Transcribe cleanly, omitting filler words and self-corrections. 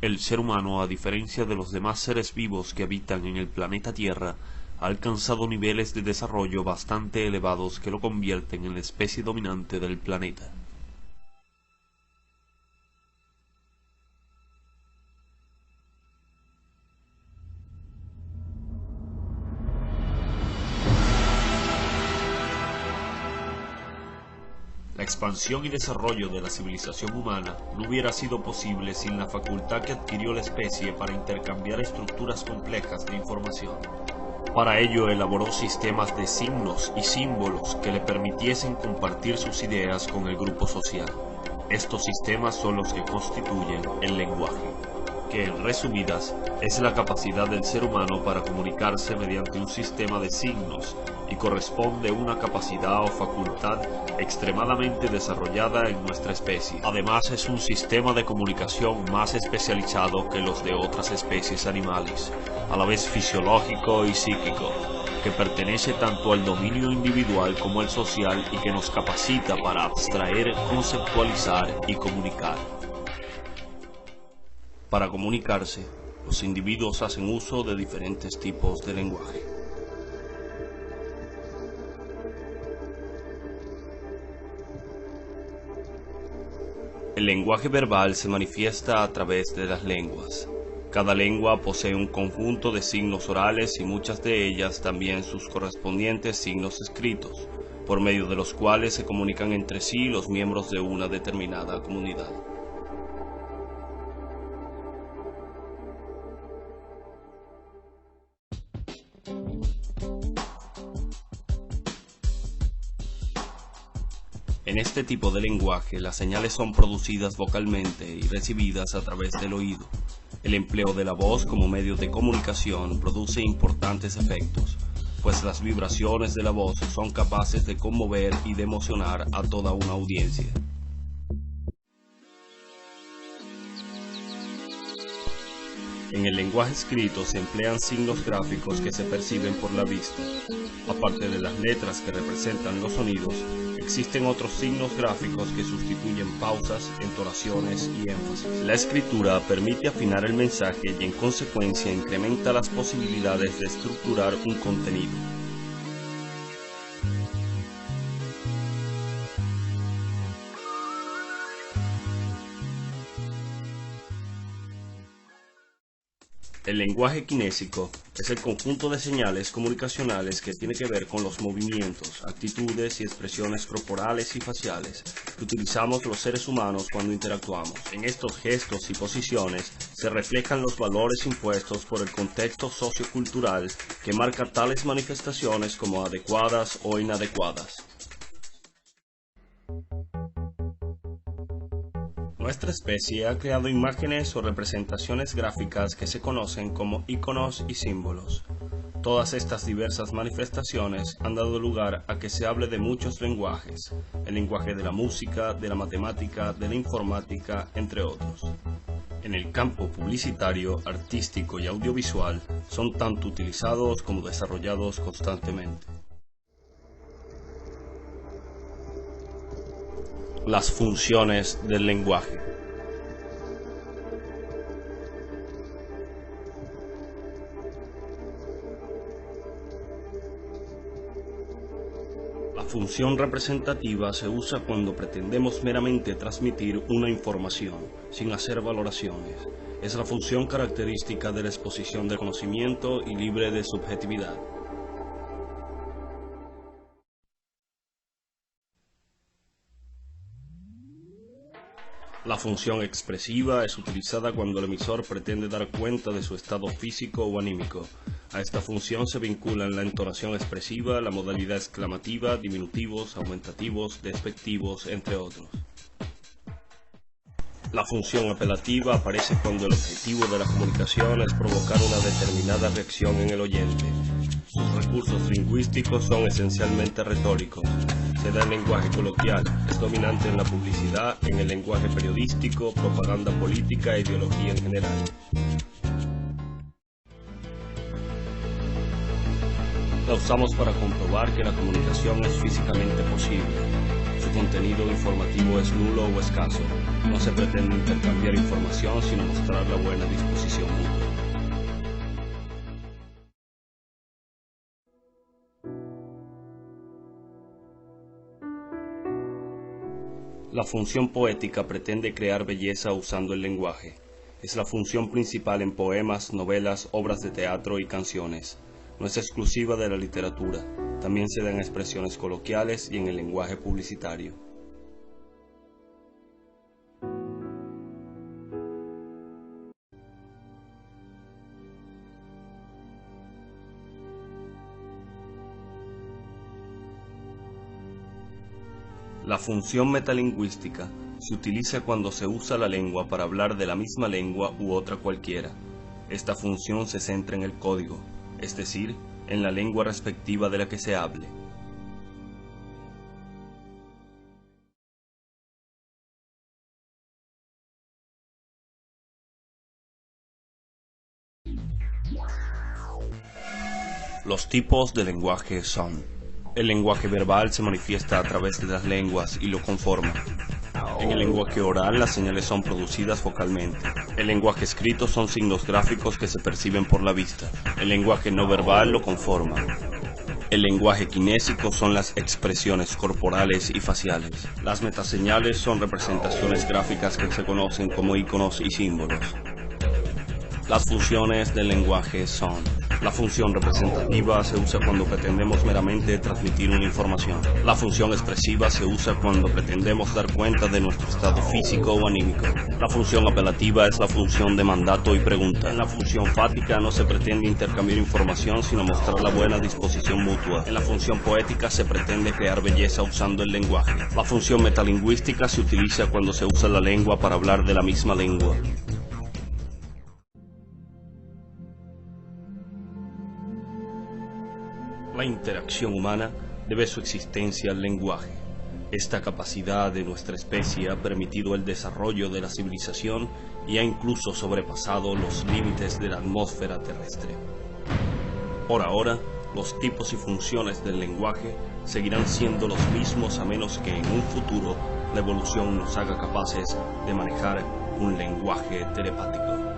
El ser humano, a diferencia de los demás seres vivos que habitan en el planeta Tierra, ha alcanzado niveles de desarrollo bastante elevados que lo convierten en la especie dominante del planeta. La expansión y desarrollo de la civilización humana no hubiera sido posible sin la facultad que adquirió la especie para intercambiar estructuras complejas de información. Para ello elaboró sistemas de signos y símbolos que le permitiesen compartir sus ideas con el grupo social. Estos sistemas son los que constituyen el lenguaje, que en resumidas es la capacidad del ser humano para comunicarse mediante un sistema de signos y corresponde a una capacidad o facultad extremadamente desarrollada en nuestra especie. Además es un sistema de comunicación más especializado que los de otras especies animales, a la vez fisiológico y psíquico, que pertenece tanto al dominio individual como al social y que nos capacita para abstraer, conceptualizar y comunicar. Para comunicarse, los individuos hacen uso de diferentes tipos de lenguaje. El lenguaje verbal se manifiesta a través de las lenguas. Cada lengua posee un conjunto de signos orales y muchas de ellas también sus correspondientes signos escritos, por medio de los cuales se comunican entre sí los miembros de una determinada comunidad. En este tipo de lenguaje, las señales son producidas vocalmente y recibidas a través del oído. El empleo de la voz como medio de comunicación produce importantes efectos, pues las vibraciones de la voz son capaces de conmover y de emocionar a toda una audiencia. En el lenguaje escrito se emplean signos gráficos que se perciben por la vista. Aparte de las letras que representan los sonidos, existen otros signos gráficos que sustituyen pausas, entonaciones y énfasis. La escritura permite afinar el mensaje y en consecuencia incrementa las posibilidades de estructurar un contenido. El lenguaje kinésico es el conjunto de señales comunicacionales que tiene que ver con los movimientos, actitudes y expresiones corporales y faciales que utilizamos los seres humanos cuando interactuamos. En estos gestos y posiciones se reflejan los valores impuestos por el contexto sociocultural que marca tales manifestaciones como adecuadas o inadecuadas. Nuestra especie ha creado imágenes o representaciones gráficas que se conocen como iconos y símbolos. Todas estas diversas manifestaciones han dado lugar a que se hable de muchos lenguajes, el lenguaje de la música, de la matemática, de la informática, entre otros. En el campo publicitario, artístico y audiovisual son tanto utilizados como desarrollados constantemente. Las funciones del lenguaje. La función representativa se usa cuando pretendemos meramente transmitir una información, sin hacer valoraciones. Es la función característica de la exposición del conocimiento y libre de subjetividad. La función expresiva es utilizada cuando el emisor pretende dar cuenta de su estado físico o anímico. A esta función se vinculan la entonación expresiva, la modalidad exclamativa, diminutivos, aumentativos, despectivos, entre otros. La función apelativa aparece cuando el objetivo de la comunicación es provocar una determinada reacción en el oyente. Sus recursos lingüísticos son esencialmente retóricos. Se da en lenguaje coloquial, es dominante en la publicidad, en el lenguaje periodístico, propaganda política e ideología en general. La usamos para comprobar que la comunicación es físicamente posible. Su su contenido informativo es nulo o escaso. No se pretende intercambiar información, sino mostrar la buena disposición mutua. La función poética pretende crear belleza usando el lenguaje. Es la función principal en poemas, novelas, obras de teatro y canciones. No es exclusiva de la literatura, también se da en expresiones coloquiales y en el lenguaje publicitario. La función metalingüística se utiliza cuando se usa la lengua para hablar de la misma lengua u otra cualquiera. Esta función se centra en el código, es decir, en la lengua respectiva de la que se hable. Los tipos de lenguaje son: el lenguaje verbal se manifiesta a través de las lenguas y lo conforma. En el lenguaje oral las señales son producidas vocalmente. El lenguaje escrito son signos gráficos que se perciben por la vista. El lenguaje no verbal lo conforma. El lenguaje kinésico son las expresiones corporales y faciales. Las metaseñales son representaciones gráficas que se conocen como iconos y símbolos. Las funciones del lenguaje son: la función representativa se usa cuando pretendemos meramente transmitir una información. La función expresiva se usa cuando pretendemos dar cuenta de nuestro estado físico o anímico. La función apelativa es la función de mandato y pregunta. En la función fática no se pretende intercambiar información, sino mostrar la buena disposición mutua. En la función poética se pretende crear belleza usando el lenguaje. La función metalingüística se utiliza cuando se usa la lengua para hablar de la misma lengua. La interacción humana debe su existencia al lenguaje. Esta capacidad de nuestra especie ha permitido el desarrollo de la civilización y ha incluso sobrepasado los límites de la atmósfera terrestre. Por ahora, los tipos y funciones del lenguaje seguirán siendo los mismos a menos que en un futuro la evolución nos haga capaces de manejar un lenguaje telepático.